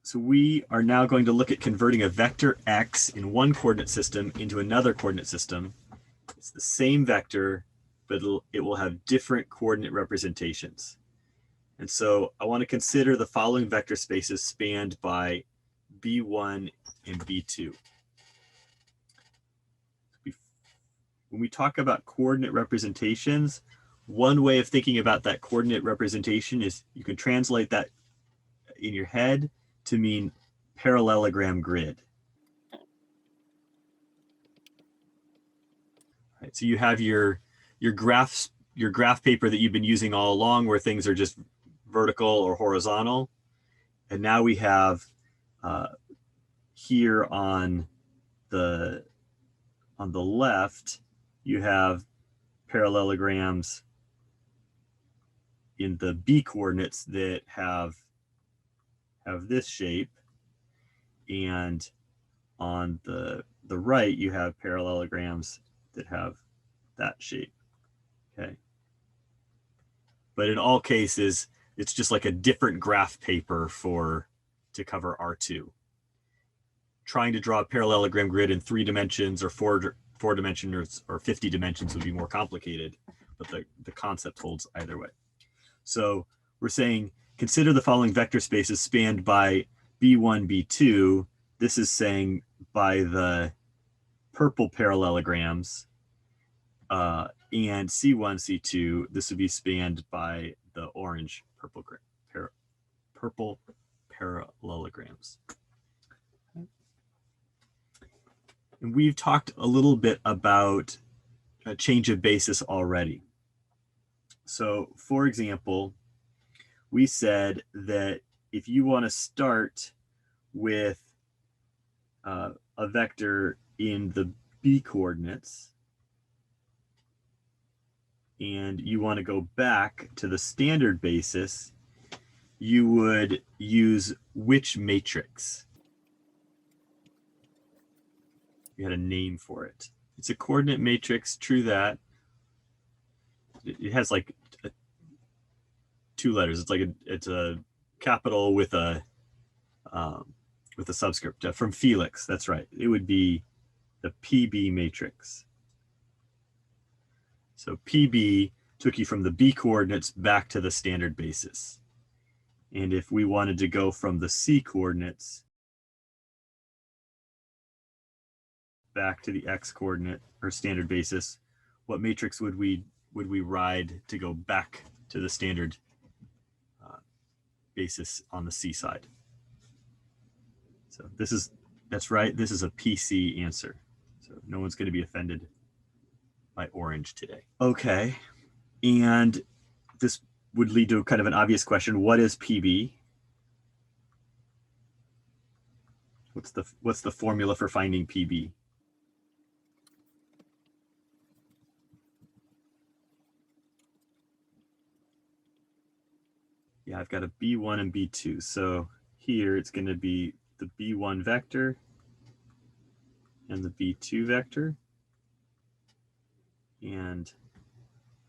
So we are now going to look at converting a vector x in one coordinate system into another coordinate system. It's the same vector, but it will have different coordinate representations. And so I want to consider the following vector spaces spanned by B1 and B2. When we talk about coordinate representations, one way of thinking about that coordinate representation is you can translate that in your head to mean parallelogram grid. Right, so you have your graph paper that you've been using all along, where things are just vertical or horizontal, and now we have here on the left, you have parallelograms in the B coordinates that have this shape, and on the right you have parallelograms that have that shape. Okay, but in all cases it's just like a different graph paper to cover R2. Trying to draw a parallelogram grid in 3 dimensions or 4 dimensions or 50 dimensions would be more complicated, but the concept holds either way. So we're saying consider the following vector spaces spanned by B1, B2. This is saying by the purple parallelograms, and C1, C2, this would be spanned by the orange purple parallelograms. And we've talked a little bit about a change of basis already. So for example, we said that if you want to start with a vector in the B coordinates and you want to go back to the standard basis, you would use which matrix? You had a name for it. It's a coordinate matrix, true that. It has like 2 letters. It's a capital with a subscript from Felix. That's right. It would be the PB matrix. So PB took you from the B coordinates back to the standard basis. And if we wanted to go from the C coordinates back to the X coordinate or standard basis, what matrix would we ride to go back to the standard basis on the C side? So that's right. This is a PC answer. So no one's going to be offended by orange today. Okay. And this would lead to kind of an obvious question. What is PB? What's the formula for finding PB? Yeah, I've got a B1 and B2. So here it's going to be the B1 vector and the B2 vector. And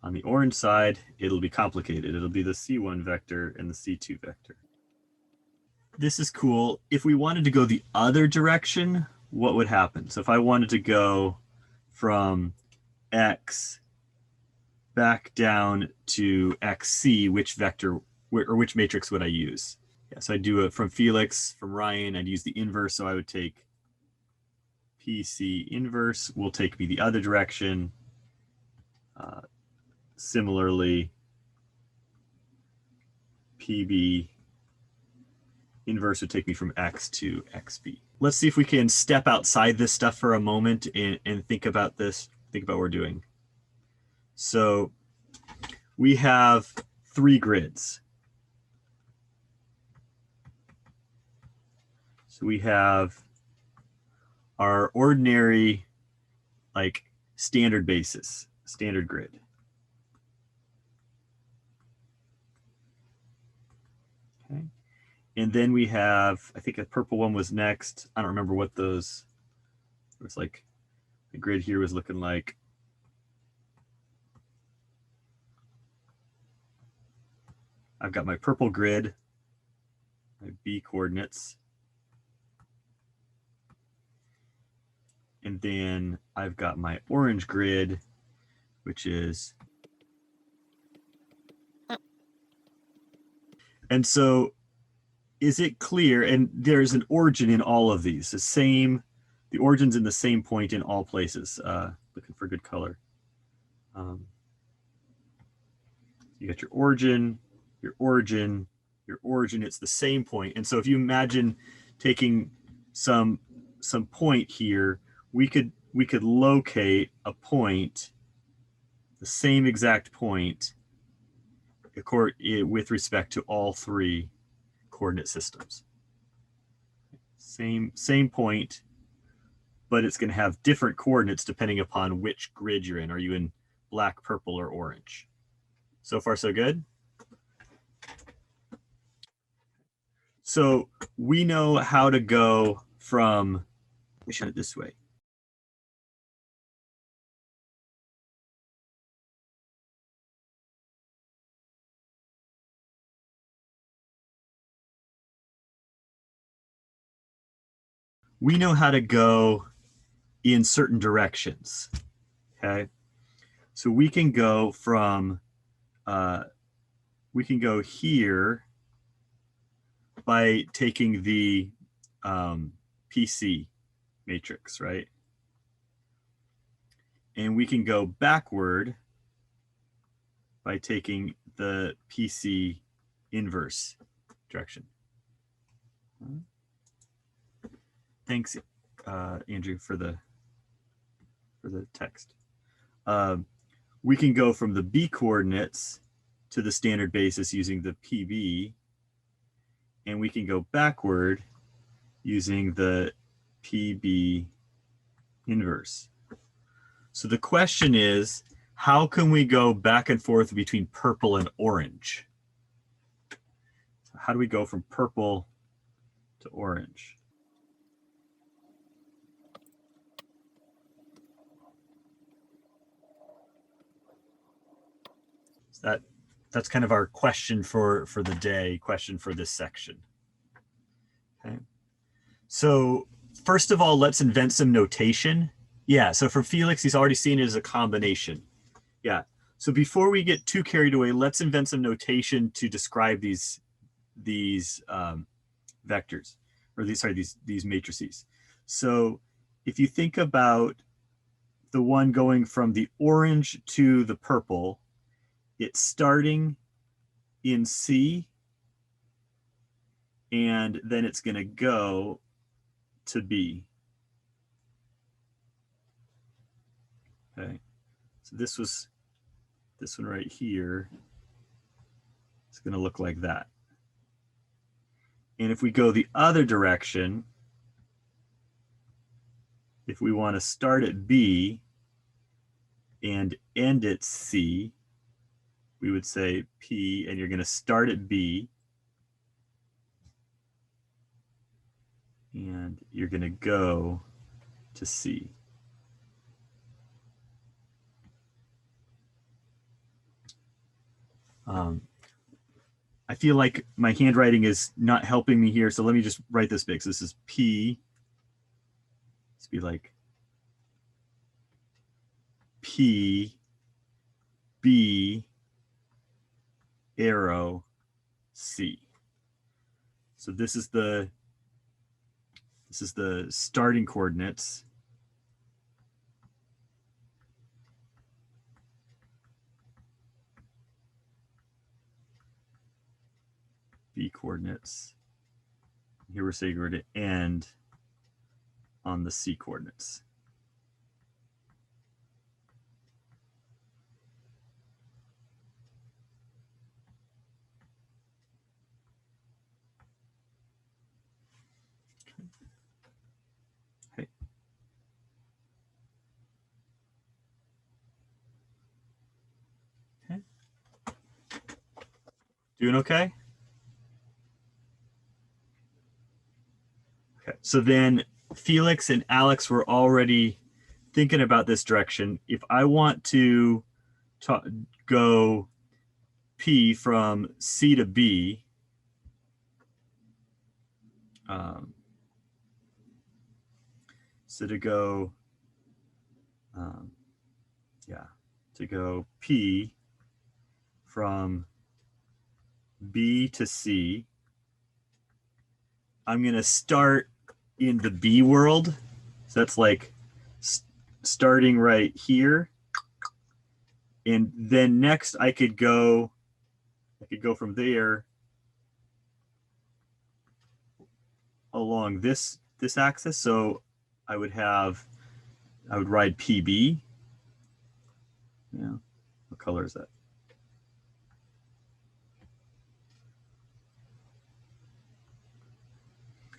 on the orange side, it'll be complicated. It'll be the C1 vector and the C2 vector. This is cool. If we wanted to go the other direction, what would happen? So if I wanted to go from X back down to XC, which vector or which matrix would I use? Yeah, so I'd do it from Felix, from Ryan, I'd use the inverse. So I would take PC inverse will take me the other direction. Similarly, PB inverse would take me from X to XB. Let's see if we can step outside this stuff for a moment and think about this, think about what we're doing. So we have 3 grids. So we have our ordinary, like, standard basis, standard grid. Okay. And then we have, I think a purple one was next. I don't remember what those, it was like, the grid here was looking like. I've got my purple grid, my B coordinates. And then I've got my orange grid, which is, and so is it clear? And there's an origin in all of these, the origin's in the same point in all places. Looking for good color. You got your origin, your origin, your origin, it's the same point. And so if you imagine taking some point here, we could locate a point, the same exact point, with respect to all three coordinate systems. Same point, but it's going to have different coordinates depending upon which grid you're in. Are you in black, purple, or orange? So far, so good? So we know how to go from, we should it this way. We know how to go in certain directions, okay? So we can go from, we can go here by taking the PC matrix, right? And we can go backward by taking the PC inverse direction. Thanks, Andrew, for the text. We can go from the B coordinates to the standard basis using the PB, and we can go backward using the PB inverse. So the question is, how can we go back and forth between purple and orange? So how do we go from purple to orange? So that's kind of our question for the day, question for this section. Okay. So first of all, let's invent some notation. Yeah, so for Felix, he's already seen it as a combination. Yeah, so before we get too carried away, let's invent some notation to describe these vectors, or these matrices. So if you think about the one going from the orange to the purple, it's starting in C, and then it's going to go to B. Okay, so this one right here. It's going to look like that. And if we go the other direction, if we want to start at B and end at C, we would say P, and you're going to start at B, and you're going to go to C. I feel like my handwriting is not helping me here, so let me just write this big. So this is P. Let's be like P, B, arrow, C. So this is the starting coordinates. B coordinates. Here we're saying we're to end on the C coordinates. Okay. Okay. Doing okay? Okay, so then Felix and Alex were already thinking about this direction. If I want to go P from C to B, so to go yeah, to go P from B to C. I'm going to start in the B world. So that's like starting right here. And then next I could go from there along this axis. So I would ride PB. Yeah. What color is that?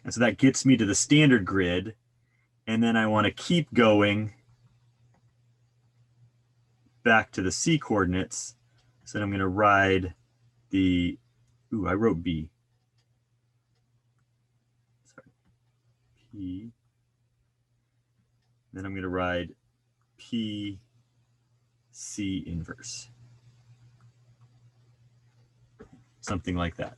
And so that gets me to the standard grid. And then I want to keep going back to the C coordinates. So then I'm going to ride the, I wrote B. Sorry. P. Then I'm going to ride P, C inverse. Something like that.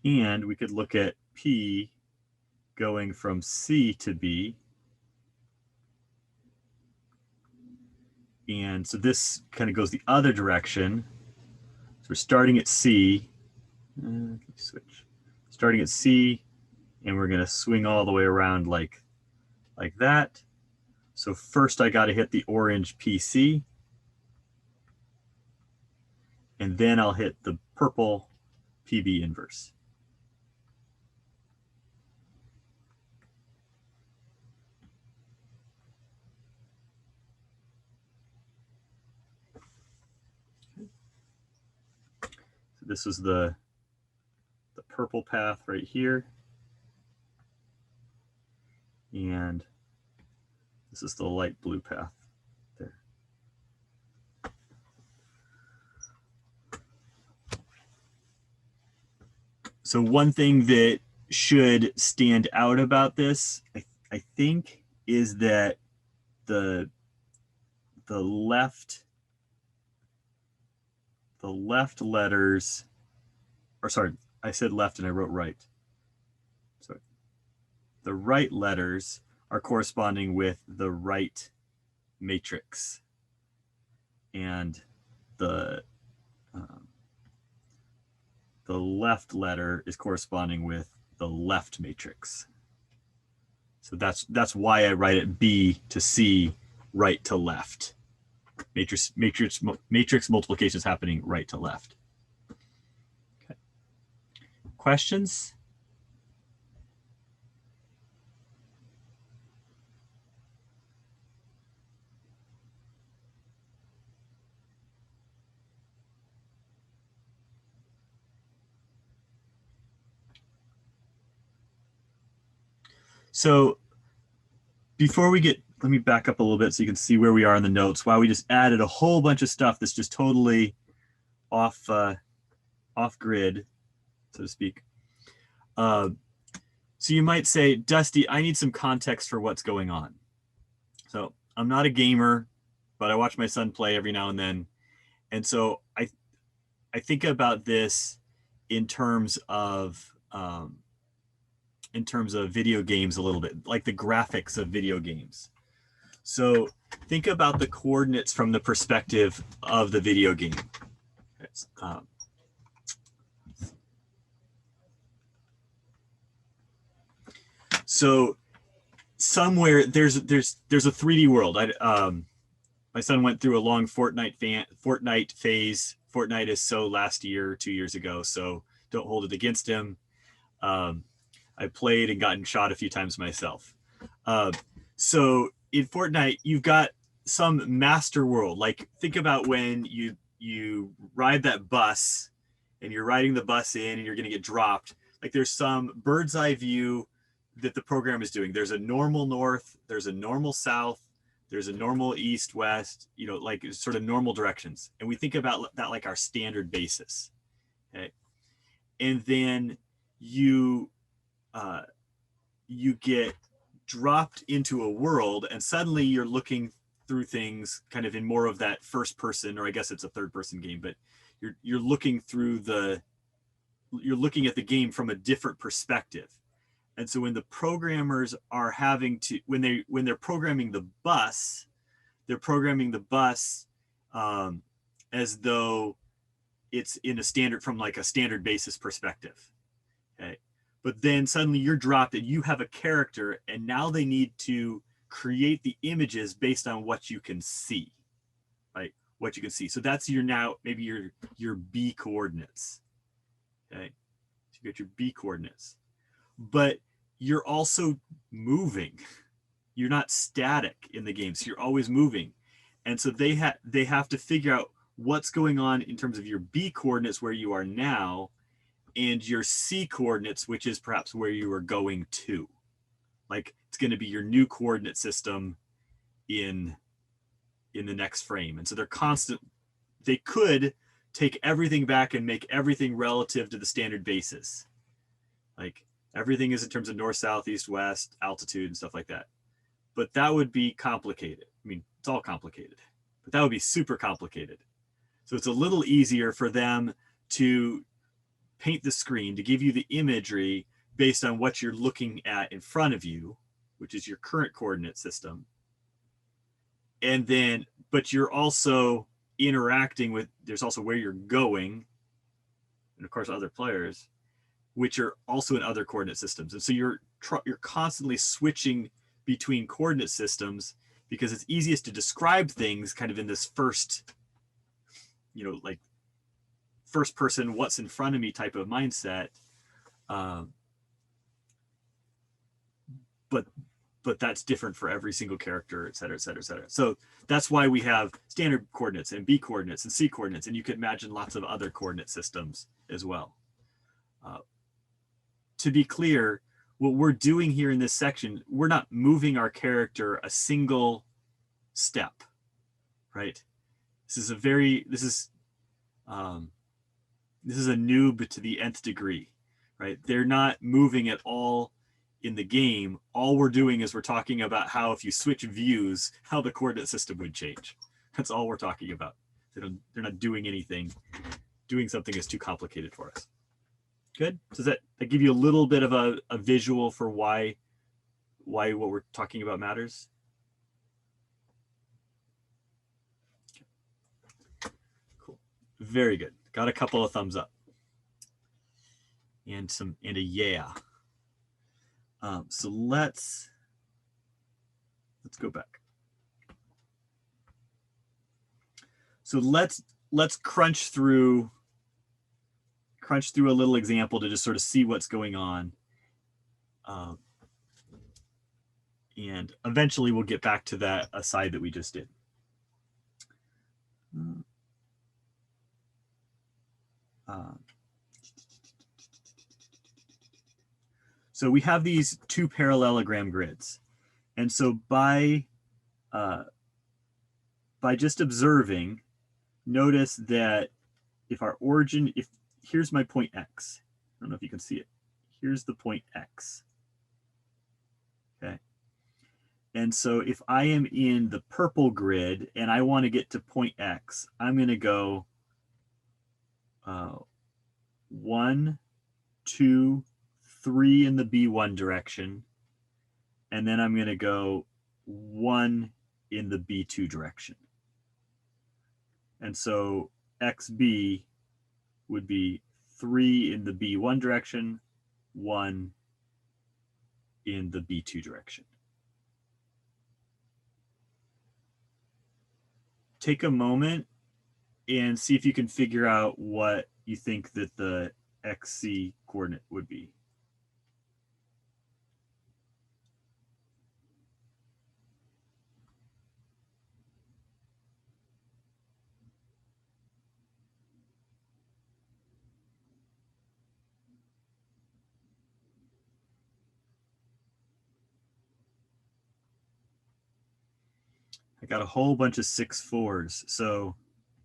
And we could look at P going from C to B. And so this kind of goes the other direction. So we're starting at C. Switch. Starting at C, and we're going to swing all the way around like that. So first I got to hit the orange PC. And then I'll hit the purple PB inverse. So this is the purple path right here. And this is the light blue path there. So one thing that should stand out about this, I think, is that the left letters, or sorry, I said left and I wrote right. Sorry. The right letters are corresponding with the right matrix. And the left letter is corresponding with the left matrix. So that's why I write it B to C, right to left. Matrix multiplication is happening right to left. Okay. Questions? So before we get, let me back up a little bit so you can see where we are in the notes. Wow, we just added a whole bunch of stuff that's just totally off grid, so to speak. So you might say, Dusty, I need some context for what's going on. So I'm not a gamer, but I watch my son play every now and then. And so I think about this in terms of video games a little bit, like the graphics of video games. So think about the coordinates from the perspective of the video game. So somewhere there's a 3D world. My son went through a long Fortnite phase. Fortnite is so last year, 2 years ago, so don't hold it against him. I played and gotten shot a few times myself. So in Fortnite, you've got some master world. Like think about when you ride that bus and you're riding the bus in and you're going to get dropped. Like there's some bird's eye view that the program is doing. There's a normal north, there's a normal south, there's a normal east, west, like sort of normal directions. And we think about that like our standard basis. Okay. And then you get dropped into a world and suddenly you're looking through things kind of in more of that first person, or I guess it's a third person game, but you're looking through you're looking at the game from a different perspective. And so when the programmers are having to, when they're programming the bus, they're programming the bus as though it's in a standard, from like a standard basis perspective. Okay. But then suddenly you're dropped and you have a character, and now they need to create the images based on what you can see, right? What you can see. So that's maybe your B coordinates. Okay. So you got your B coordinates, but you're also moving. You're not static in the game. So you're always moving. And so they have to figure out what's going on in terms of your B coordinates, where you are now, and your C coordinates, which is perhaps where you are going to. Like, it's going to be your new coordinate system in the next frame. And so they could take everything back and make everything relative to the standard basis. Like, everything is in terms of north, south, east, west, altitude, and stuff like that. But that would be complicated. I mean, it's all complicated, but that would be super complicated. So it's a little easier for them to paint the screen, to give you the imagery based on what you're looking at in front of you, which is your current coordinate system. And then, but you're also interacting with, there's also where you're going, and of course other players, which are also in other coordinate systems. And so you're constantly switching between coordinate systems, because it's easiest to describe things kind of in this first, like first person, what's in front of me type of mindset. But that's different for every single character, et cetera, et cetera, et cetera. So that's why we have standard coordinates and B coordinates and C coordinates, and you could imagine lots of other coordinate systems as well. To be clear, what we're doing here in this section, we're not moving our character a single step, right? This is a noob to the nth degree, right? They're not moving at all in the game. All we're doing is we're talking about how, if you switch views, how the coordinate system would change. That's all we're talking about. They're not doing anything. Doing something is too complicated for us. Good. Does that give you a little bit of a visual for why what we're talking about matters? Cool. Very good. Got a couple of thumbs up. And a yeah. So let's go back. So let's crunch through a little example to just sort of see what's going on. And eventually we'll get back to that aside that we just did. So we have these two parallelogram grids. And so by just observing, notice that if our origin, here's my point X. I don't know if you can see it. Here's the point X. Okay. And so if I am in the purple grid and I want to get to point X, I'm going to go 1, 2, 3 in the B1 direction. And then I'm going to go 1 in the B2 direction. And so XB would be 3 in the B1 direction, 1 in the B2 direction. Take a moment and see if you can figure out what you think that the XC coordinate would be. I got a whole bunch of 6 4s. So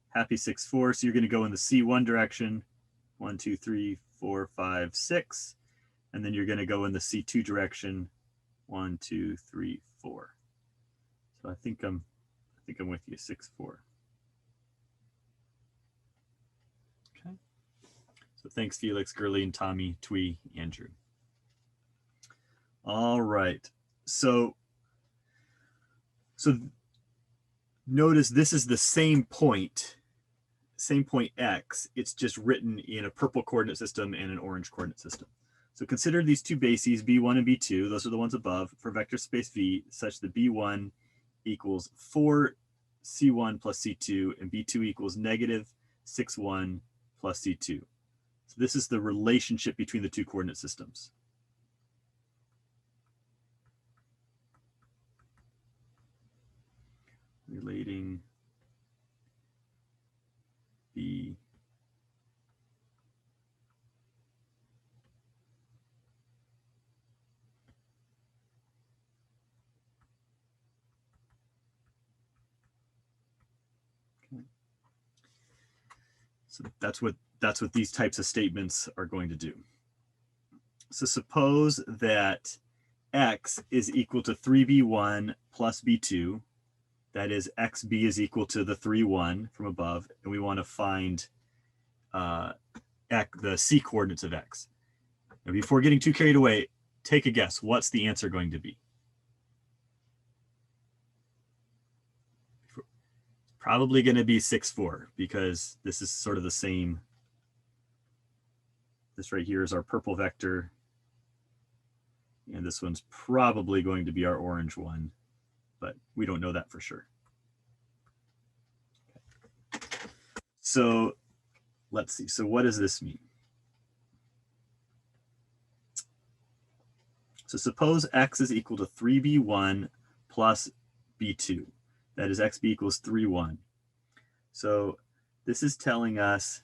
happy 6 4. So you're going to go in the C1 direction, 1, 2, 3, 4, 5, 6. And then you're going to go in the C2 direction, 1, 2, 3, 4. So I think think I'm with you, 6, 4. Okay. So thanks, Felix, Gurleen, Tommy, Twee, Andrew. All right. So notice this is the same point x. It's just written in a purple coordinate system and an orange coordinate system. So consider these two bases, b1 and b2. Those are the ones above for vector space V, such that b1 equals 4c1 plus c2, and b2 equals negative 6,1 plus c2. So this is the relationship between the two coordinate systems. Relating B So that's what these types of statements are going to do. So suppose that x is equal to 3b1 plus b2. That is, xb is equal to the 3, 1 from above, and we want to find the c coordinates of x. Now, before getting too carried away, take a guess. What's the answer going to be? Probably going to be 6, 4, because this is sort of the same. This right here is our purple vector, and this one's probably going to be our orange one, but we don't know that for sure. Okay. So let's see. So what does this mean? So suppose x is equal to 3b1 plus b2. That is, xb equals 3, 1. So this is telling us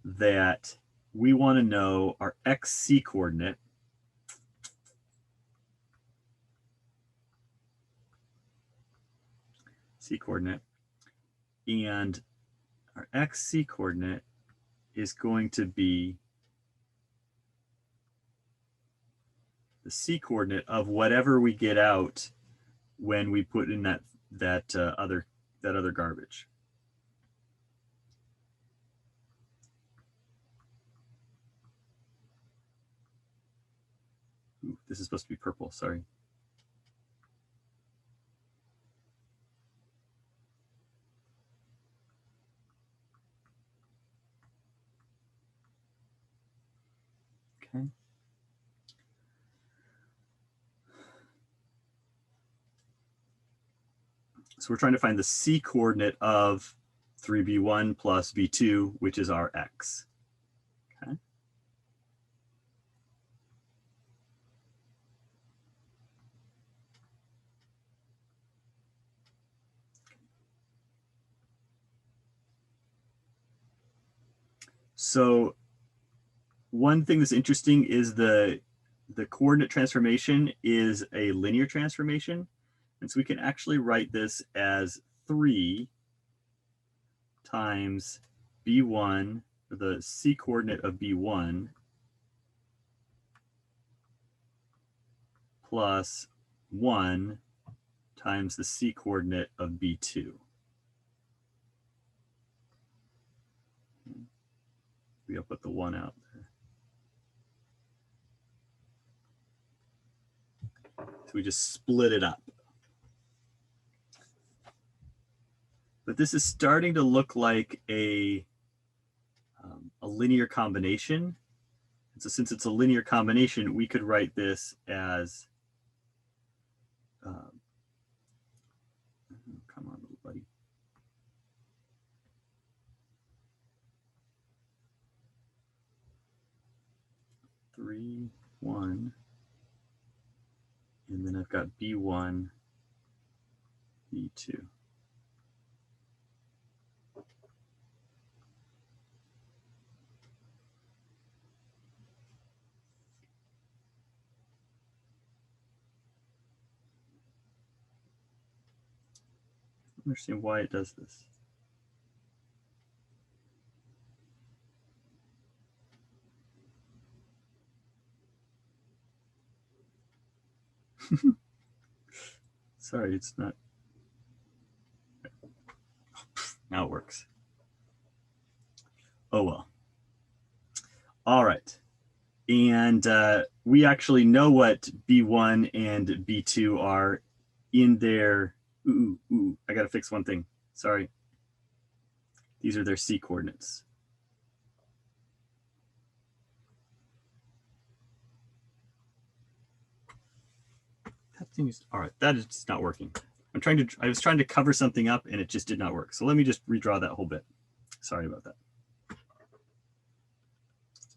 that we want to know our xc coordinate. C coordinate. And our xc coordinate is going to be the c coordinate of whatever we get out when we put in that other garbage. Ooh, this is supposed to be purple, sorry. Okay. So we're trying to find the c coordinate of 3b1 plus b2, which is our x. Okay. So one thing that's interesting is the coordinate transformation is a linear transformation. And so we can actually write this as 3 times b1, or the c coordinate of b1, plus 1 times the c coordinate of b2. We'll put the 1 out there. So we just split it up. But this is starting to look like a linear combination. And so since it's a linear combination, we could write this as, come on, little buddy. Three, 1, and then I've got b1, b2. I don't understand why it does this. Sorry, it's not. Now it works. Oh well. All right. And we actually know what B1 and B2 are in their, I got to fix one thing. Sorry. These are their C coordinates. That thing is, all right, that is not working. I was trying to cover something up and it just did not work. So let me just redraw that whole bit. Sorry about that. So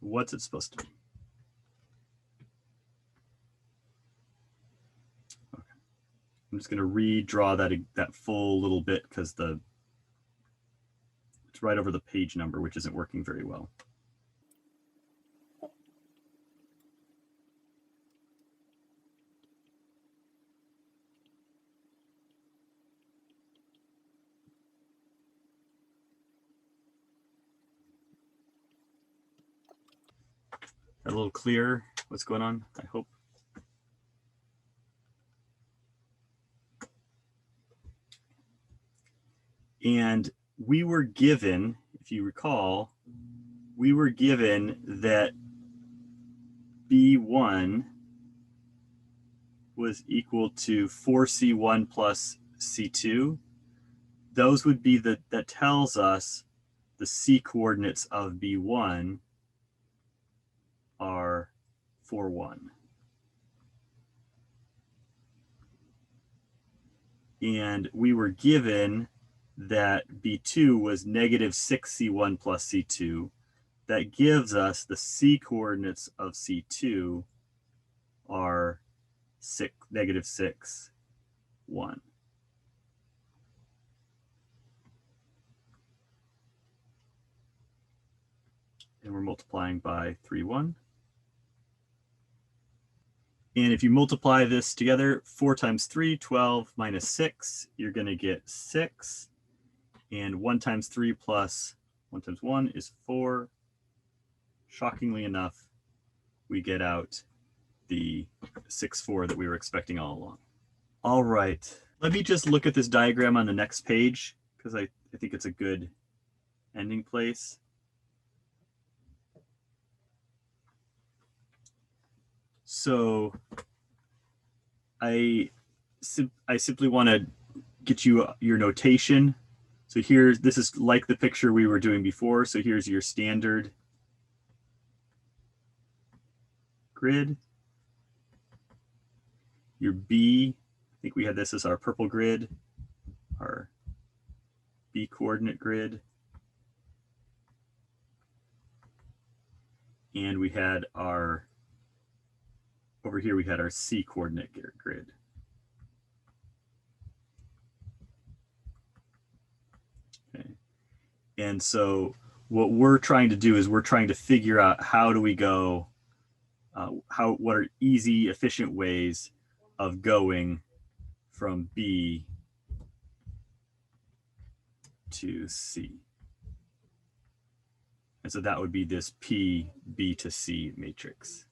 what's it supposed to be? Okay. I'm just going to redraw that full little bit because it's right over the page number, which isn't working very well. A little clearer what's going on, I hope. And we were given, if you recall, we were given that B1 was equal to 4C1 plus C2. Those would be that tells us the C coordinates of B1 are 4, 1. And we were given that B2 was negative 6C1 plus C2. That gives us the C coordinates of C2 are negative 6, 1. And we're multiplying by 3, 1. And if you multiply this together, 4 times 3, 12 minus 6, you're going to get 6. And 1 times 3 plus 1 times 1 is 4. Shockingly enough, we get out the 6, 4 that we were expecting all along. All right, let me just look at this diagram on the next page because I think it's a good ending place. So I simply want to get you your notation. So this is like the picture we were doing before. So here's your standard grid. Your B, I think we had this as our purple grid, our B coordinate grid. And we had over here we had our C coordinate grid. Okay. And so what we're trying to do is we're trying to figure out how do we go, what are easy, efficient ways of going from B to C. And so that would be this P, B to C matrix.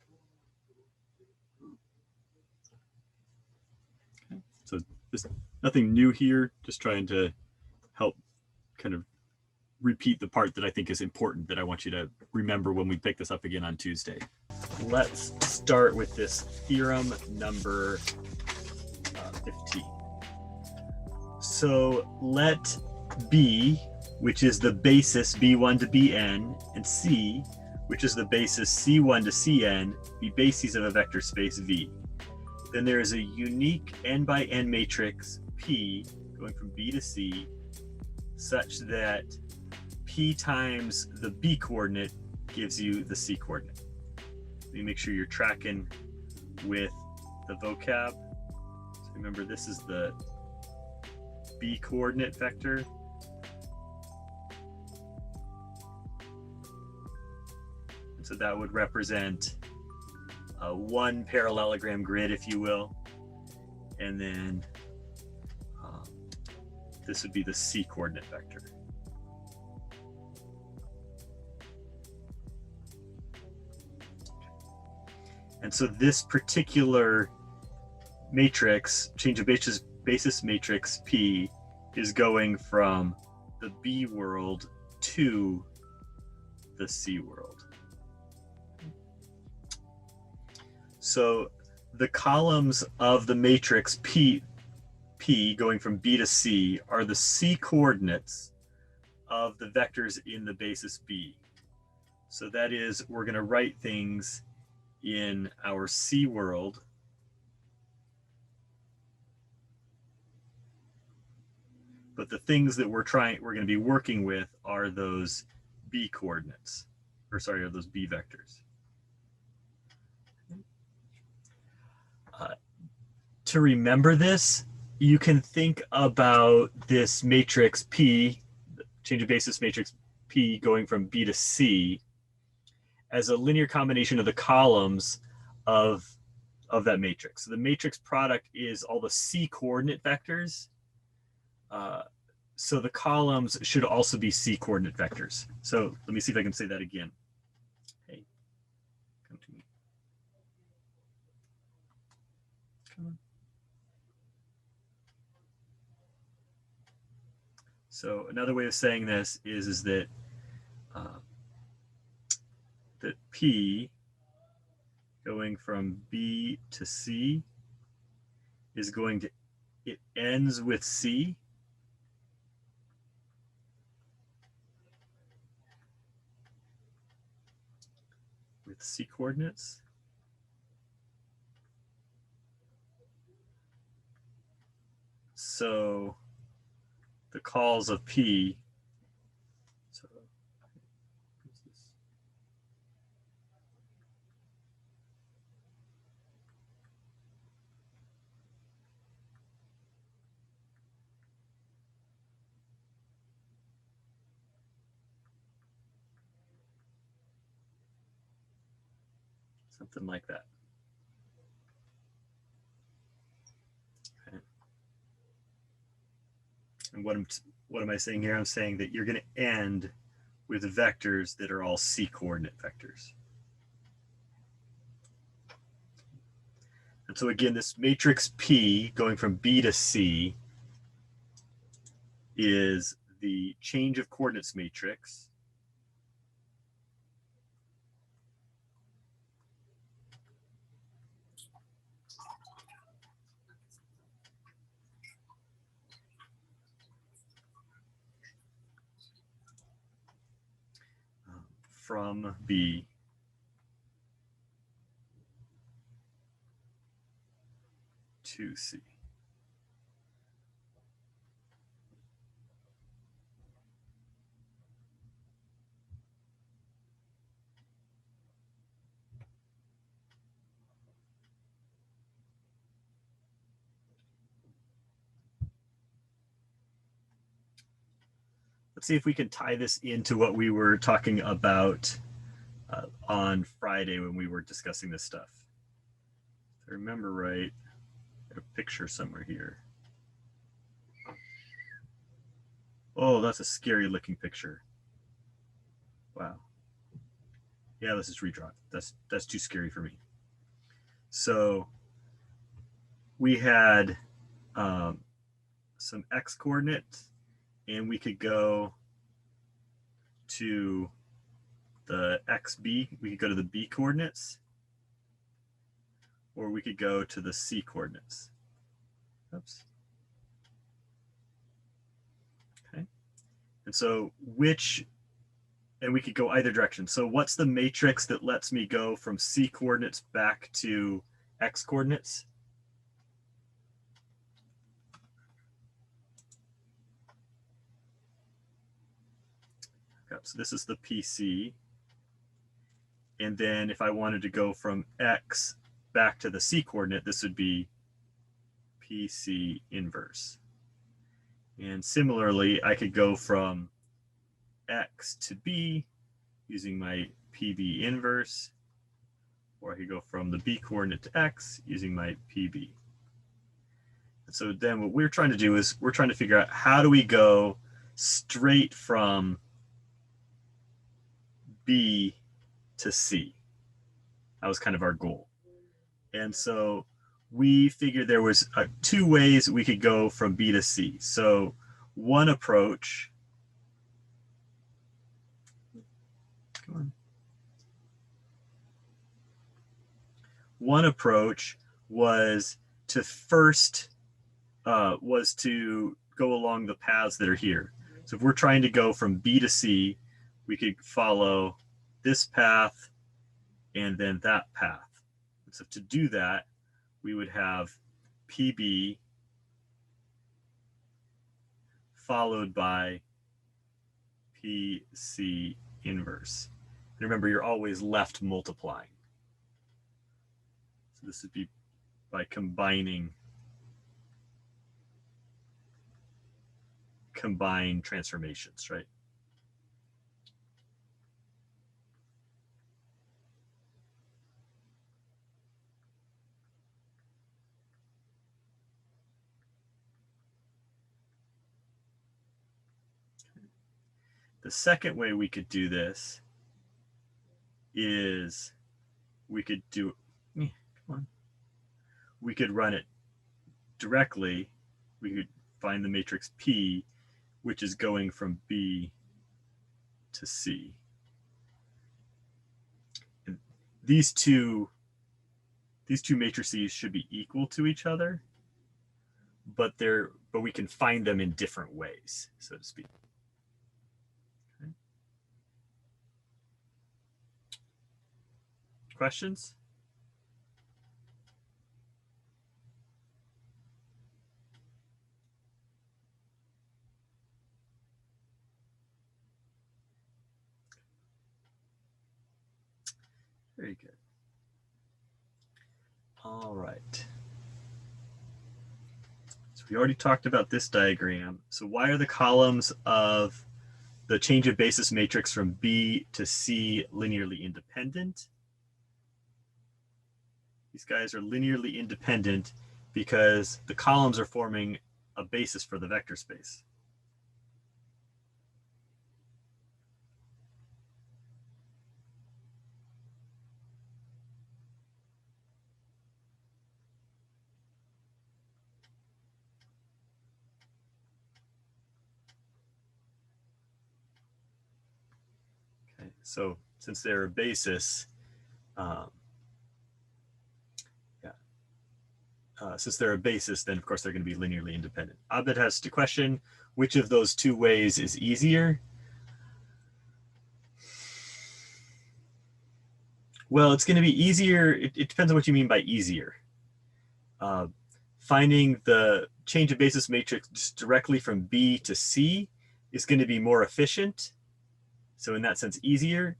Okay. So there's nothing new here, just trying to help kind of repeat the part that I think is important that I want you to remember when we pick this up again on Tuesday. Let's start with this theorem number 15. So let B, which is the basis B1 to Bn, and C, which is the basis C1 to Cn, be bases of a vector space V. Then there is a unique n by n matrix P going from B to C such that P times the B coordinate gives you the C coordinate. Let me make sure you're tracking with the vocab. So remember, this is the B coordinate vector. And so that would represent one parallelogram grid, if you will. And then this would be the C coordinate vector. And so this particular matrix, change of basis matrix P, is going from the B world to the C world. So the columns of the matrix P going from B to C are the C coordinates of the vectors in the basis B. So that is, we're going to write things in our C world but the things that we're going to be working with are those B coordinates, or sorry, are those B vectors. To remember this, you can think about this matrix P, change of basis matrix P going from B to C, as a linear combination of the columns of that matrix. So the matrix product is all the C coordinate vectors. So the columns should also be C coordinate vectors. So let me see if I can say that again. Hey, come to me. Come on. So another way of saying this is that that P going from B to C is going to, it ends with C. With C coordinates. So the calls of P, so something like that. Okay. And what am I saying here? I'm saying that you're going to end with vectors that are all C coordinate vectors. And so again, this matrix P going from B to C is the change of coordinates matrix. From B to C. Let's see if we can tie this into what we were talking about on Friday when we were discussing this stuff. If I remember right, I have a picture somewhere here. Oh, that's a scary looking picture. Wow. Yeah, let's just redraw it. That's too scary for me. So we had some X coordinates, and we could go to the XB, we could go to the B coordinates, or we could go to the C coordinates. Oops. Okay. And so and we could go either direction. So what's the matrix that lets me go from C coordinates back to X coordinates? Okay, so this is the PC. And then if I wanted to go from X back to the C coordinate, this would be PC inverse. And similarly, I could go from X to B using my PB inverse, or I could go from the B coordinate to X using my PB. And so then what we're trying to do is we're trying to figure out how do we go straight from B to C. That was kind of our goal. And so we figured there was two ways we could go from B to C. So one approach one approach was to first go along the paths that are here. So if we're trying to go from B to C, we could follow this path and then that path. So to do that, we would have PB followed by PC inverse. And remember, you're always left multiplying. So this would be by combining combine transformations, right? The second way we could do this is we could do, come on, we could run it directly. We could find the matrix P, which is going from B to C. And these two matrices should be equal to each other, but we can find them in different ways, so to speak. Okay. Questions? Very good. All right. So we already talked about this diagram. So why are the columns of the change of basis matrix from B to C linearly independent? These guys are linearly independent because the columns are forming a basis for the vector space. Okay, so since they're a basis, since they're a basis, then of course they're going to be linearly independent. Abed has to question which of those two ways is easier. Well, it's going to be easier. It depends on what you mean by easier. Finding the change of basis matrix just directly from B to C is going to be more efficient. So in that sense, easier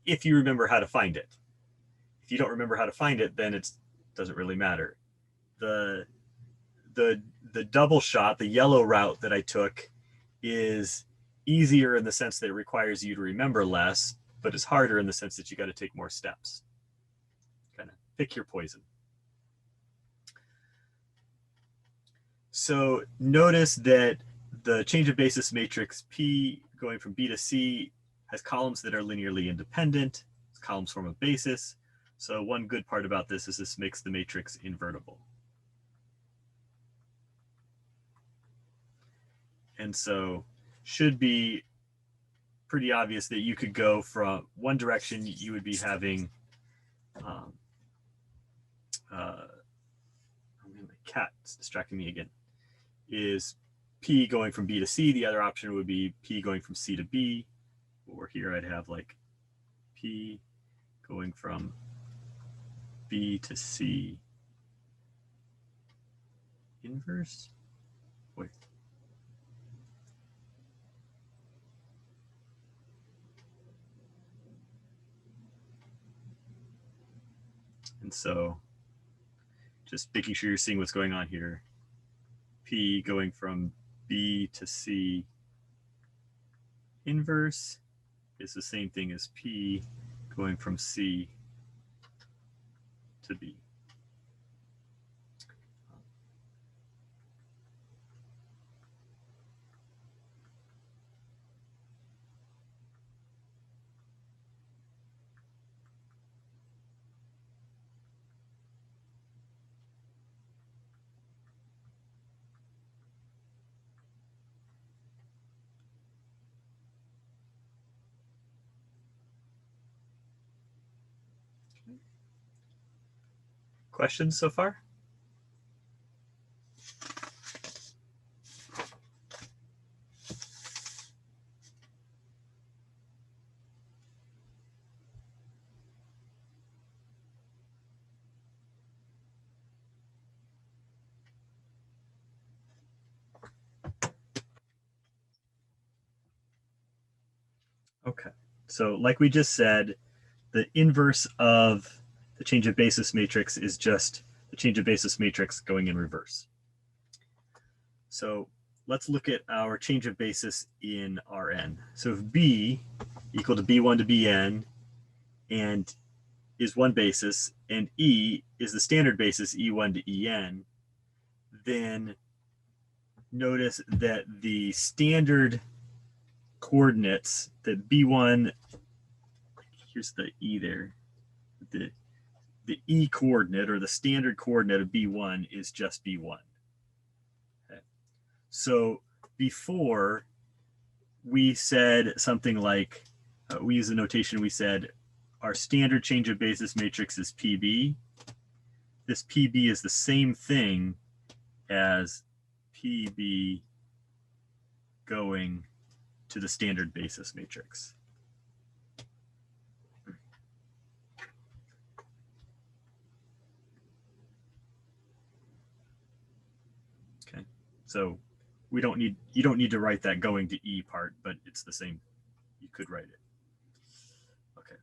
if you remember how to find it. If you don't remember how to find it, then it doesn't really matter. The double shot, the yellow route that I took, is easier in the sense that it requires you to remember less, but it's harder in the sense that you got to take more steps. Kind of pick your poison. So notice that the change of basis matrix P going from B to C has columns that are linearly independent. Columns form a basis. So one good part about this is this makes the matrix invertible. And so should be pretty obvious that you could go from one direction, you would be having, oh man, my cat's distracting me again, is P going from B to C. The other option would be P going from C to B. Or here I'd have like P going from B to C inverse. Wait. And so just making sure you're seeing what's going on here. P going from B to C inverse is the same thing as P going from C to B. questions so far? Okay, so like we just said, the inverse of the change of basis matrix is just the change of basis matrix going in reverse. So let's look at our change of basis in Rn. So if B equal to B1 to Bn and is one basis and E is the standard basis E1 to En, then notice that the standard coordinates that B1, here's the E there, the E coordinate or the standard coordinate of B1 is just B1. Okay. So before we said something like, we use a notation, we said our standard change of basis matrix is PB. This PB is the same thing as PB going to the standard basis matrix. Okay, so you don't need to write that going to E part, but it's the same. You could write it. Okay.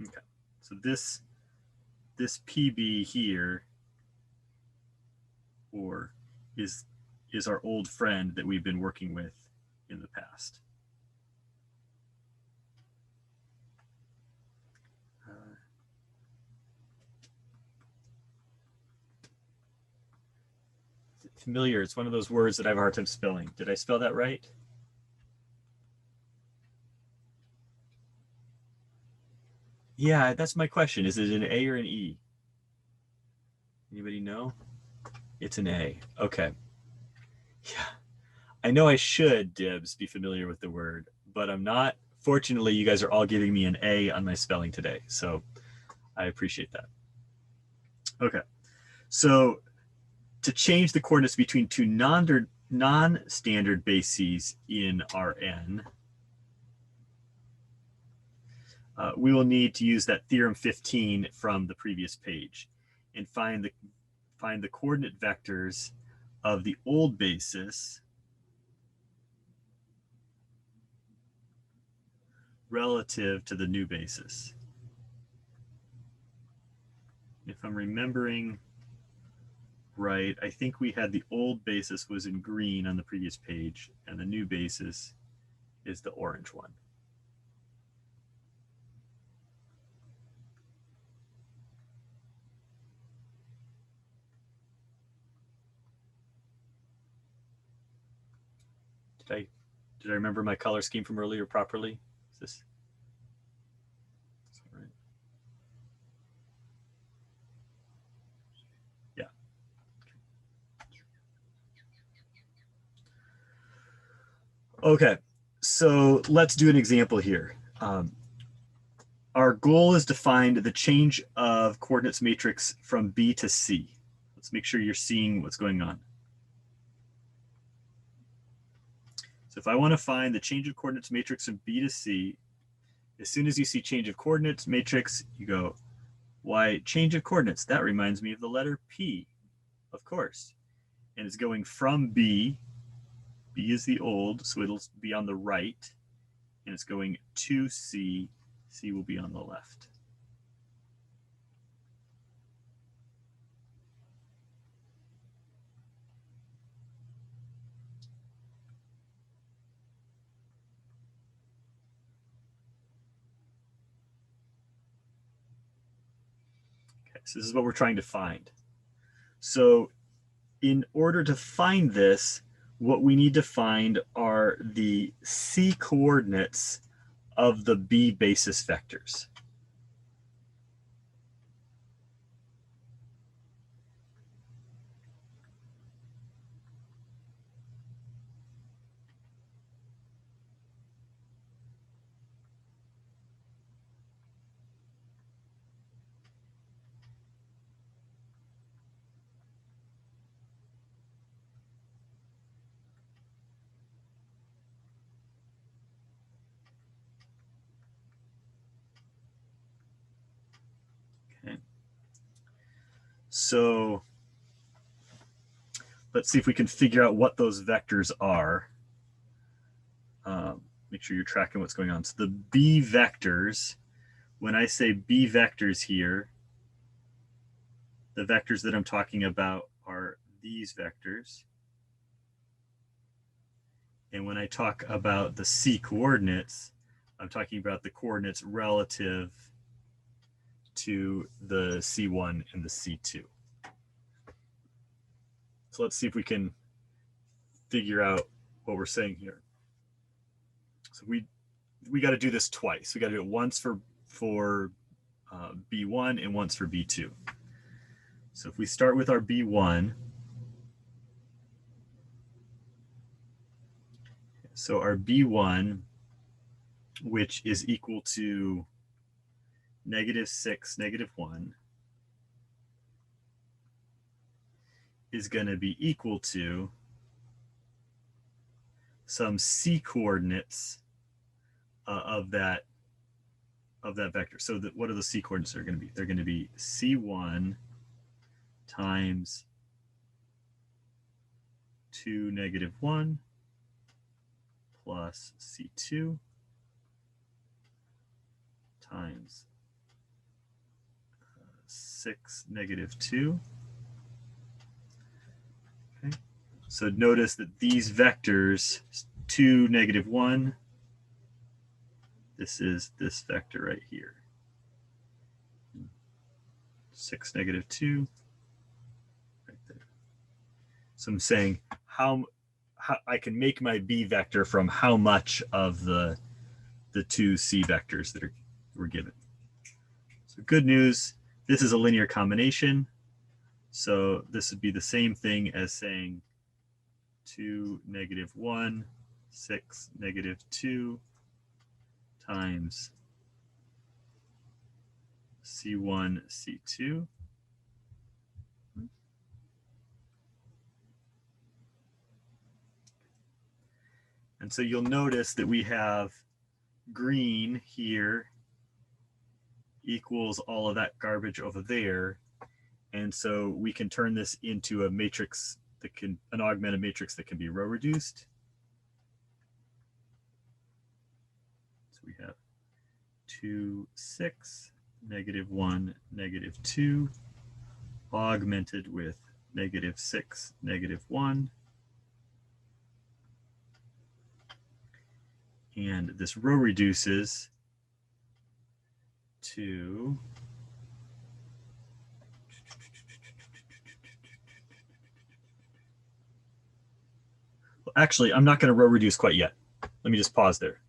Okay. So this PB here is our old friend that we've been working with in the past. Familiar, it's one of those words that I have a hard time spelling. Did I spell that right? Yeah, that's my question. Is it an A or an E? Anybody know? It's an A. Okay. Yeah. I know I should, Dibs, be familiar with the word, but I'm not. Fortunately, you guys are all giving me an A on my spelling today, so I appreciate that. Okay. So to change the coordinates between two non-standard bases in Rn, we will need to use that theorem 15 from the previous page and find the coordinate vectors of the old basis relative to the new basis. If I'm remembering right, I think we had the old basis was in green on the previous page, and the new basis is the orange one. Did I remember my color scheme from earlier properly? Is this right? Yeah. Okay, so let's do an example here. Our goal is to find the change of coordinates matrix from B to C. Let's make sure you're seeing what's going on. So if I want to find the change of coordinates matrix from B to C, as soon as you see change of coordinates matrix, you go, why, change of coordinates? That reminds me of the letter P, of course. And it's going from B. B is the old, so it'll be on the right. And it's going to C. C will be on the left. Okay, so this is what we're trying to find. So in order to find this, what we need to find are the C coordinates of the B basis vectors. So let's see if we can figure out what those vectors are. Make sure you're tracking what's going on. So the B vectors, when I say B vectors here, the vectors that I'm talking about are these vectors. And when I talk about the C coordinates, I'm talking about the coordinates relative to the C1 and the C2. So let's see if we can figure out what we're saying here. So we got to do this twice. We got to do it once for B1 and once for B2. So if we start with our B1, so our B1, which is equal to -6, -1, is going to be equal to some C coordinates of that vector. So what are the C coordinates are going to be? They're going to be C1 times 2, -1 plus C2 times 6, -2. Okay. So notice that these vectors, 2, -1, this is this vector right here. 6, -2, right there. So I'm saying how I can make my B vector from how much of the two C vectors that were given. So good news, this is a linear combination. So this would be the same thing as saying 2, -1, 6, -2 times C1, C2. And so you'll notice that we have green here equals all of that garbage over there. And so we can turn this into a matrix that an augmented matrix that can be row reduced. So we have 2, 6, -1, -2, augmented with -6, -1. And this row reduces to actually, I'm not going to row reduce quite yet. Let me just pause there.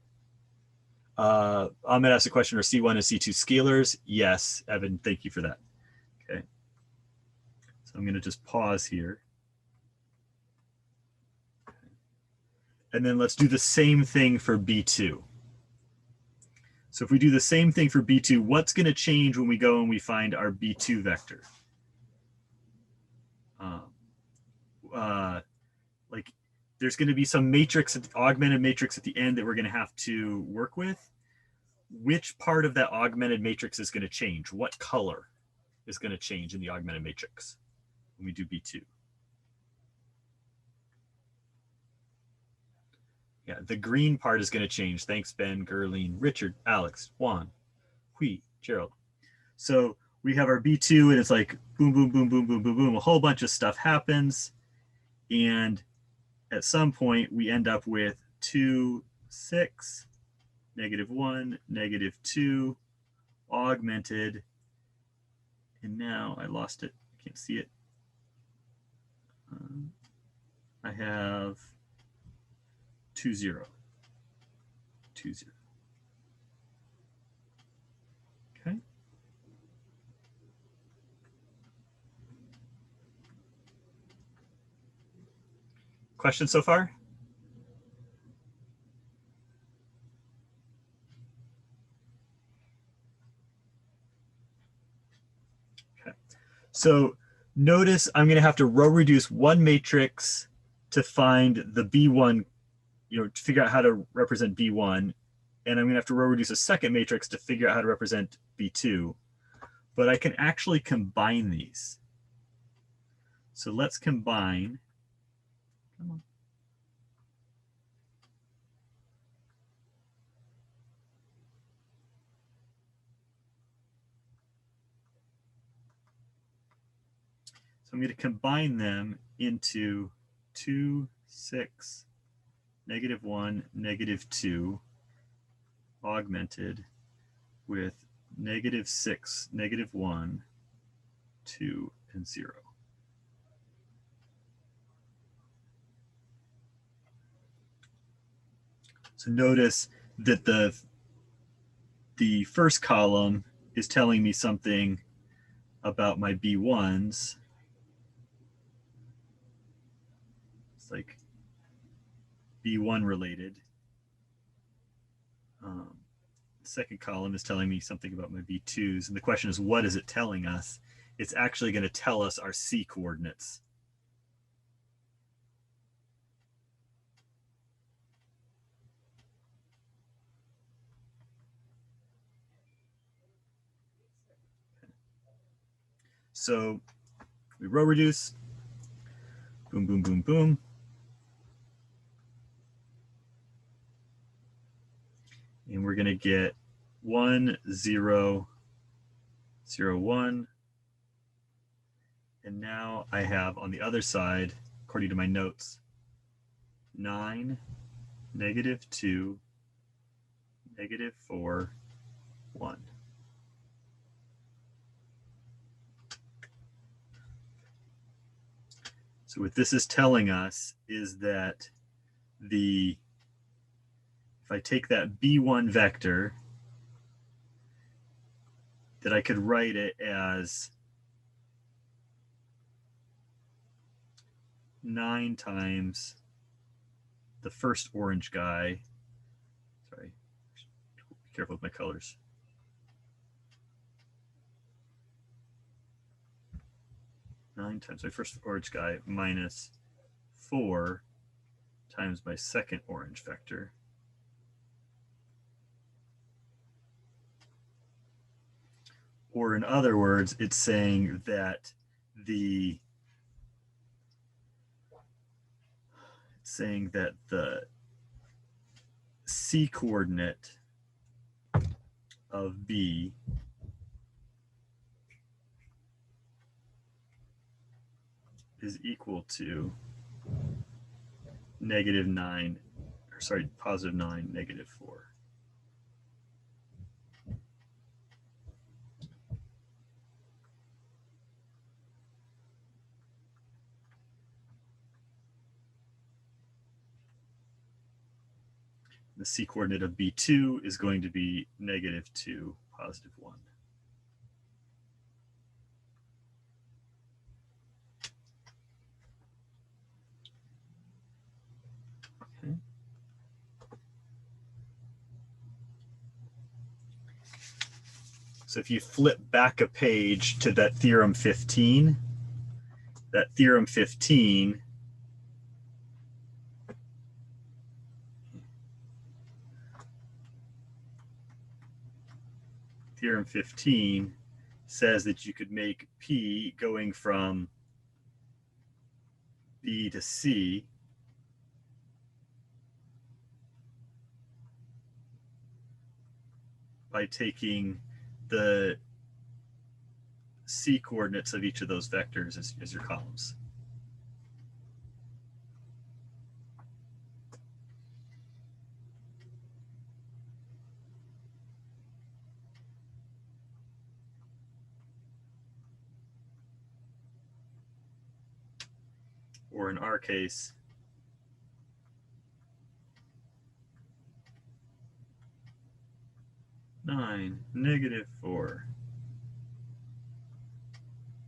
I'm going to ask the question, are C1 and C2 scalars? Yes, Evan, thank you for that. Okay. So I'm going to just pause here. And then let's do the same thing for B2. So if we do the same thing for B2, what's going to change when we go and we find our B2 vector? Like there's going to be some matrix, augmented matrix at the end that we're going to have to work with. Which part of that augmented matrix is going to change? What color is going to change in the augmented matrix when we do B2? Yeah, the green part is going to change. Thanks, Ben, Gerline, Richard, Alex, Juan, Hui, Gerald. So we have our B2 and it's like boom, boom, boom, boom, boom, boom, boom. A whole bunch of stuff happens. And at some point we end up with 2, 6, -1, -2, augmented. And now I lost it. I can't see it. I have 2, 0. 2, 0. Okay. Questions so far? Okay. So notice I'm going to have to row reduce one matrix to find the B1, to figure out how to represent B1. And I'm going to have to row reduce a second matrix to figure out how to represent B2. But I can actually combine these. So let's combine. Come on. So I'm going to combine them into 2, 6, -1, -2, augmented with -6, -1, 2, and 0. So notice that the first column is telling me something about my B1s. It's like B1 related. The second column is telling me something about my B2s. And the question is, what is it telling us? It's actually going to tell us our C coordinates. So we row reduce, boom, boom, boom, boom. And we're going to get 1, 0, 0, 1. And now I have on the other side, according to my notes, 9, -2, -4, 1. So what this is telling us is that if I take that B1 vector, that I could write it as 9 times the first orange guy. Sorry, be careful with my colors. Nine times my first orange guy minus 4 times my second orange vector. Or in other words, it's saying that the C coordinate of B is equal to -9, or sorry, +9, -4. The C coordinate of B2 is going to be -2, +1. Okay. So if you flip back a page to that Theorem 15, Theorem 15 says that you could make P going from B to C by taking the C coordinates of each of those vectors as your columns. Or in our case, -9, -4,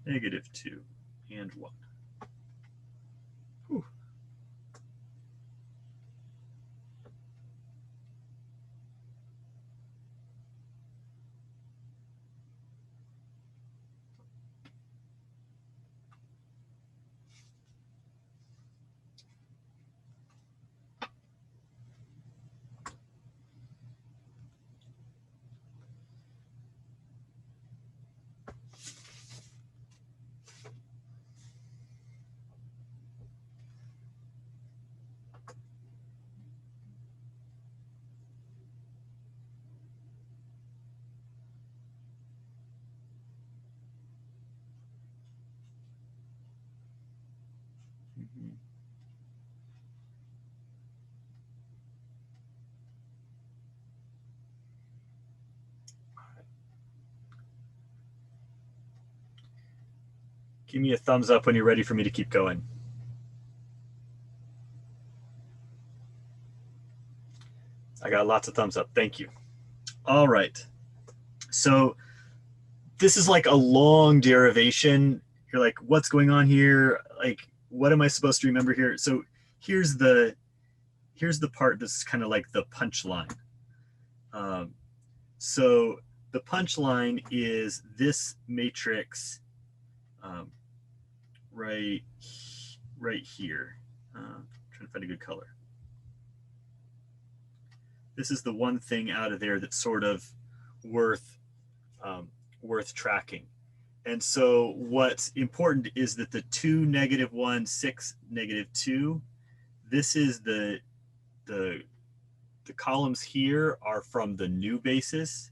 -2, and 1. Whew. Mhm. Give me a thumbs up when you're ready for me to keep going. I got lots of thumbs up. Thank you. All right. So this is like a long derivation. You're like, what's going on here? Like, what am I supposed to remember here? So here's the part that's kind of like the punchline. So the punchline is this matrix right here. Trying to find a good color. This is the one thing out of there that's sort of worth tracking. And so what's important is that the 2, -1, 6, -2, this is the columns here are from the new basis.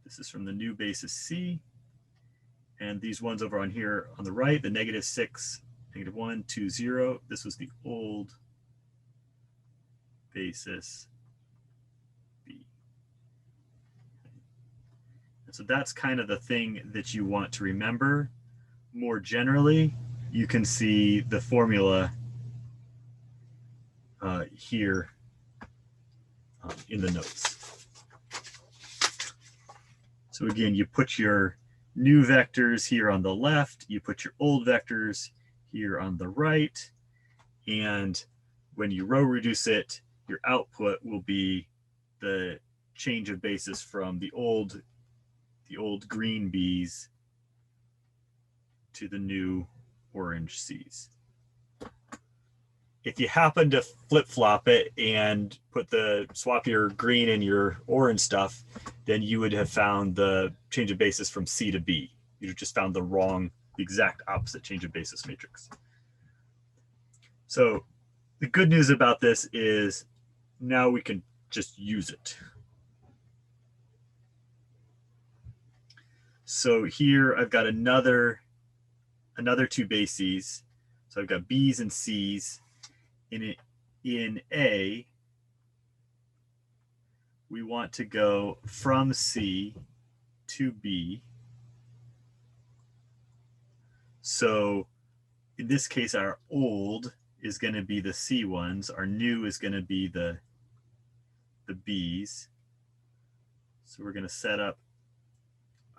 This is from the new basis C. And these ones over on here on the right, the -6, -1, 2, 0, this was the old basis B. And so that's kind of the thing that you want to remember. More generally, you can see the formula here in the notes. So again, you put your new vectors here on the left, you put your old vectors here on the right, and when you row reduce it, your output will be the change of basis from the old green B's to the new orange C's. If you happen to flip-flop it and swap your green and your orange stuff, then you would have found the change of basis from C to B. You just found the exact opposite change of basis matrix. So the good news about this is now we can just use it. So here I've got another 2 bases. So I've got B's and C's. In A, we want to go from C to B. So in this case, our old is going to be the C ones. Our new is going to be the B's. So we're going to set up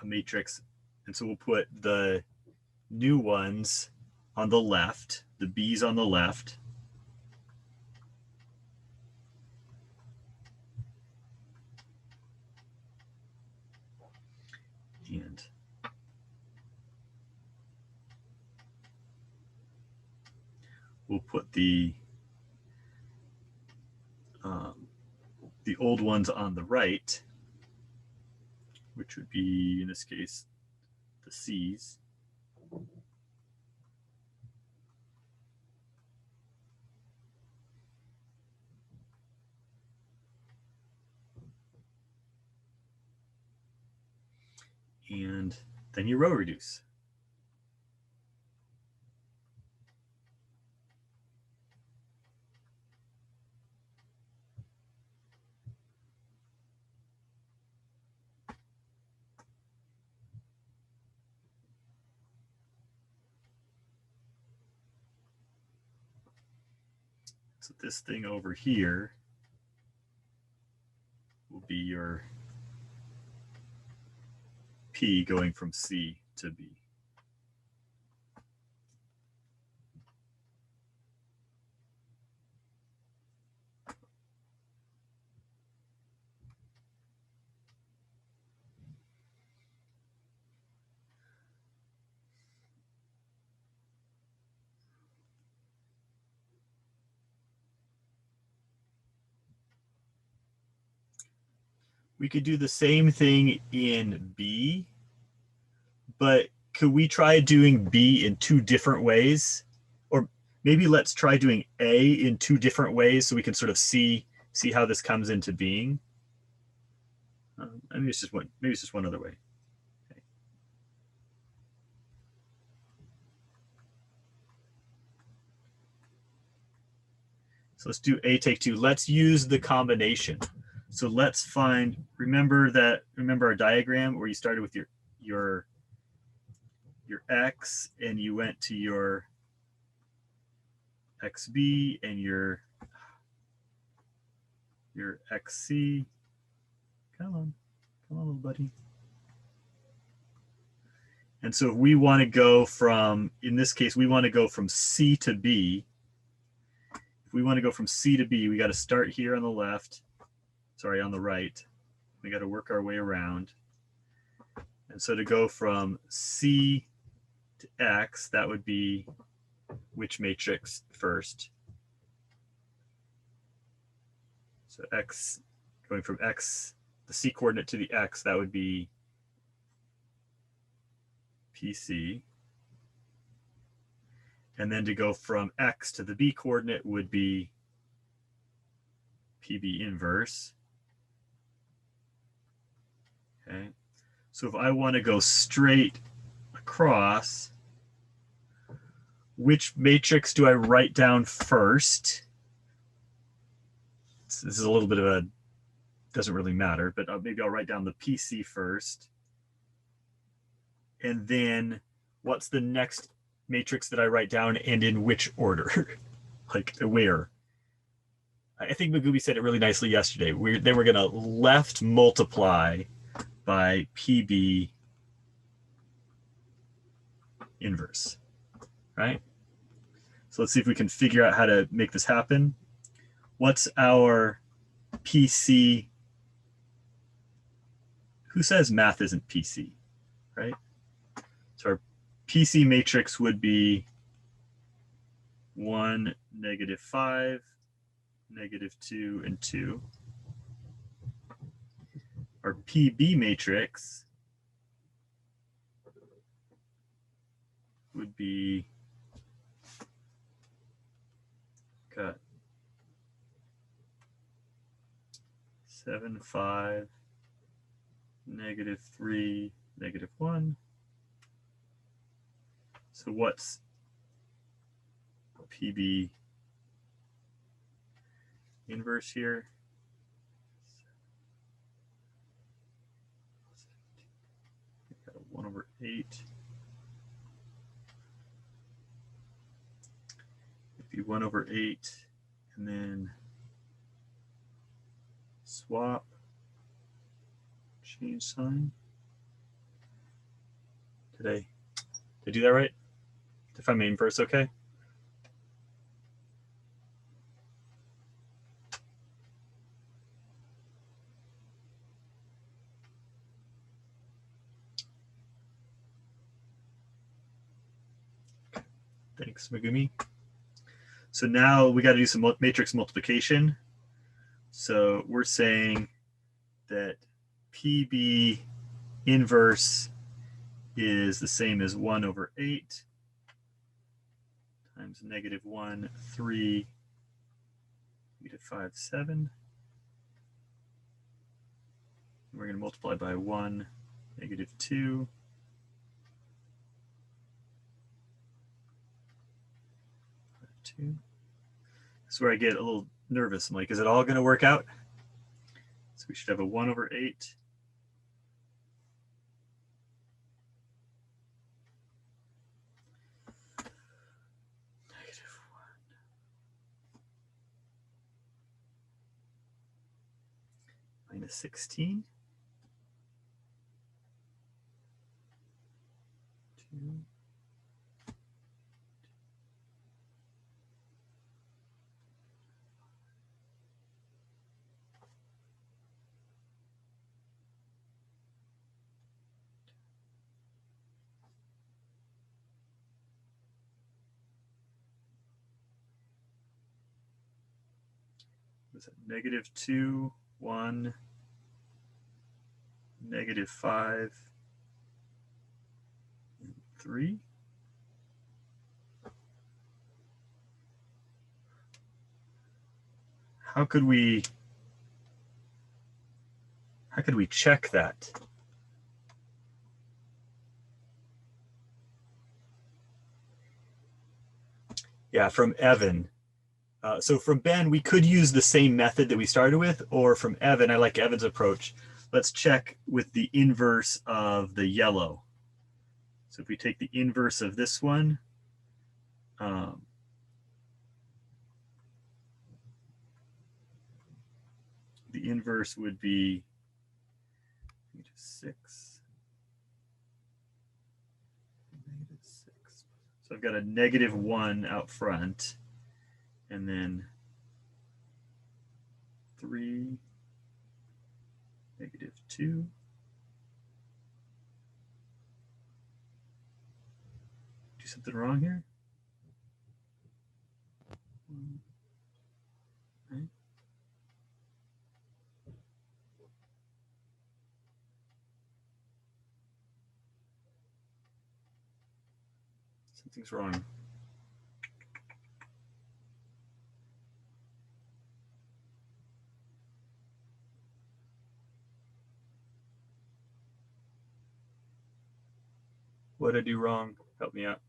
a matrix. And so we'll put the new ones on the left, the B's on the left. And we'll put the old ones on the right, which would be, in this case, the C's. And then you row reduce. So this thing over here will be your P going from C to B. We could do the same thing in B, but could we try doing B in 2 different ways? Or maybe let's try doing A in 2 different ways so we can sort of see how this comes into being. Maybe it's just one. Maybe it's just one other way. Okay. So let's do A take 2. Let's use the combination. So let's find. Remember our diagram where you started with your x and you went to your xb and your xc. Come on, little buddy. And so if we want to go from, in this case, we want to go from C to B. If we want to go from C to B, we got to start here on the left, sorry, on the right. We got to work our way around. And so to go from C to X, that would be which matrix first? So X, going from X, the C coordinate to the X, that would be PC. And then to go from X to the B coordinate would be PB inverse. Okay. So if I want to go straight across, which matrix do I write down first? This is a little bit of a, doesn't really matter, but maybe I'll write down the PC first. And then what's the next matrix that I write down and in which order? Like where? I think Magumi said it really nicely yesterday. Then we're going to left multiply by PB inverse, right? So let's see if we can figure out how to make this happen. What's our PC? Who says math isn't PC, right? So our PC matrix would be 1, -5, -2, and 2. Our PB matrix would be got 7, 5, -3, -1. So what's PB inverse here? We've got a 1/8. It'd be 1/8, and then swap, change sign. Did I do that right? Did I find my inverse okay? Thanks, Megumi. So now we got to do some matrix multiplication. So we're saying that PB inverse is the same as 1/8 times -1, 3, -5, 7. We're going to multiply by 1, -2. This is where I get a little nervous. I'm like, is it all going to work out? So we should have a 1/8. -16. 2. Was it -2, 1, -5, 3? How could we How could we check that? Yeah, from Evan. So from Ben, we could use the same method that we started with, or from Evan, I like Evan's approach. Let's check with the inverse of the yellow. So if we take the inverse of this one, the inverse would be -6. -6. So I've got a -1 out front, and then 3, -2. Do something wrong here? Right. Something's wrong. What did I do wrong? Help me out.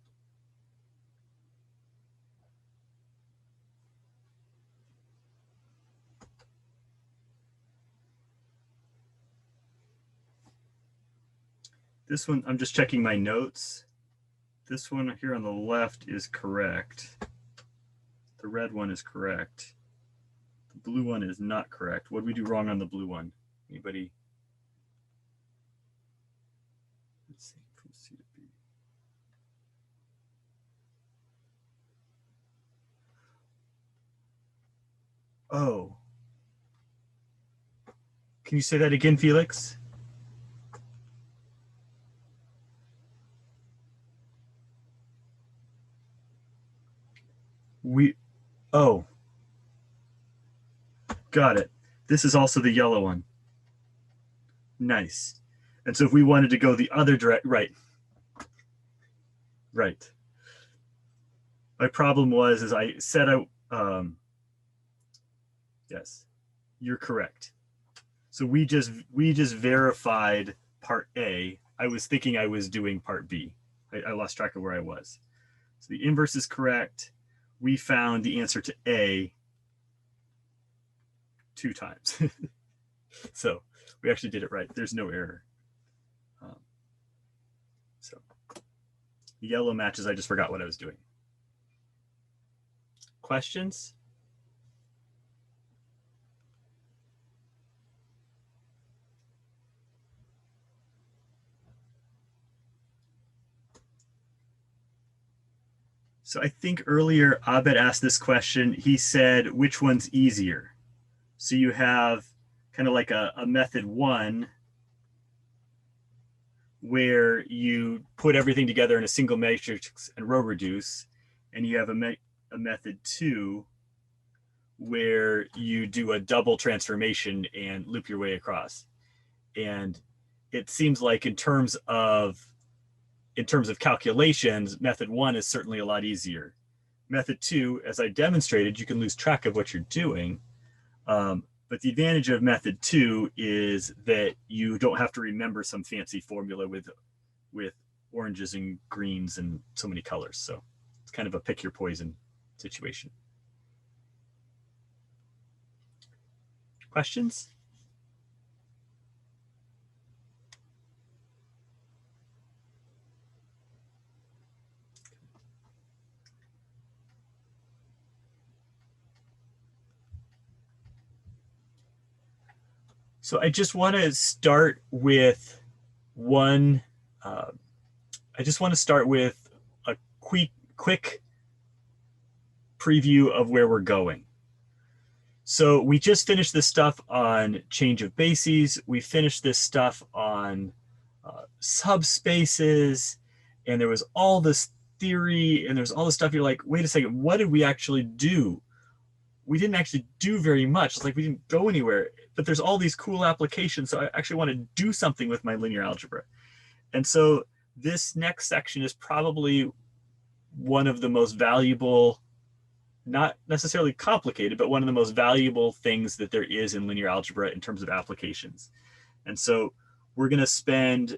This one, I'm just checking my notes. This one here on the left is correct. The red one is correct. The blue one is not correct. What did we do wrong on the blue one? Anybody? Let's see, from C to B. Oh. Can you say that again, Felix? Oh. Got it. This is also the yellow one. Nice. And so if we wanted to go the other direction, right. Right. My problem was, is I said yes, you're correct. So we just verified part A. I was thinking I was doing part B. I lost track of where I was. So the inverse is correct. We found the answer to A 2 times. So we actually did it right. There's no error. So the yellow matches, I just forgot what I was doing. Questions? So I think earlier Abed asked this question. He said, which one's easier? So you have kind of like a method 1 where you put everything together in a single matrix and row reduce, and you have a method 2 where you do a double transformation and loop your way across. And it seems like in terms of calculations, method 1 is certainly a lot easier. Method 2, as I demonstrated, you can lose track of what you're doing. But the advantage of method 2 is that you don't have to remember some fancy formula with oranges and greens and so many colors. So it's kind of a pick your poison situation. Questions? So I just want to start with one. I just want to start with a quick preview of where we're going. So we just finished this stuff on change of bases. We finished this stuff on subspaces, and there was all this theory, and there's all this stuff. You're like, wait a second, what did we actually do? We didn't actually do very much. It's like we didn't go anywhere, but there's all these cool applications. So I actually want to do something with my linear algebra. And so this next section is probably one of the most valuable, not necessarily complicated, but one of the most valuable things that there is in linear algebra in terms of applications. And so we're going to spend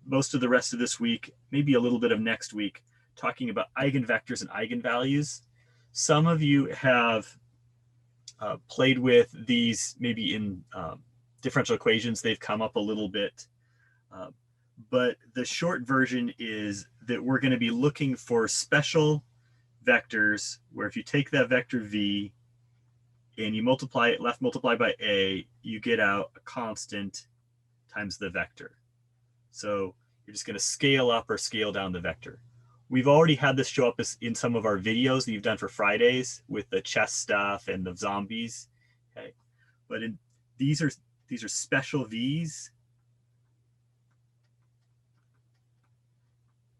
most of the rest of this week, maybe a little bit of next week, talking about eigenvectors and eigenvalues. Some of you have played with these maybe in differential equations. They've come up a little bit. But the short version is that we're going to be looking for special vectors where if you take that vector v and you multiply it, left multiply by a, you get out a constant times the vector. So you're just going to scale up or scale down the vector. We've already had this show up in some of our videos that you've done for Fridays with the chess stuff and the zombies. Okay, but these are special v's,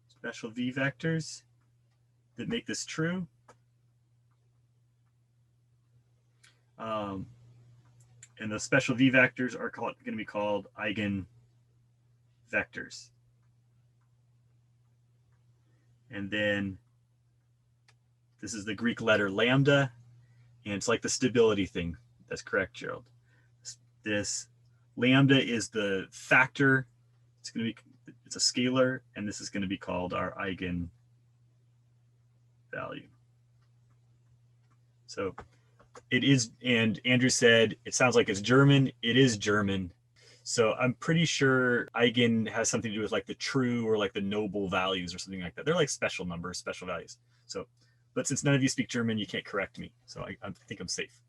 special v vectors that make this true. And the special v vectors are going to be called eigenvectors. And then this is the Greek letter lambda, and it's like the stability thing. That's correct, Gerald. This lambda is the factor. It's a scalar, and this is going to be called our eigenvalue. So it is, and Andrew said, it sounds like it's German. It is German. So I'm pretty sure eigen has something to do with like the true or like the noble values or something like that. They're like special numbers, special values. So, but since none of you speak German, you can't correct me. So I think I'm safe.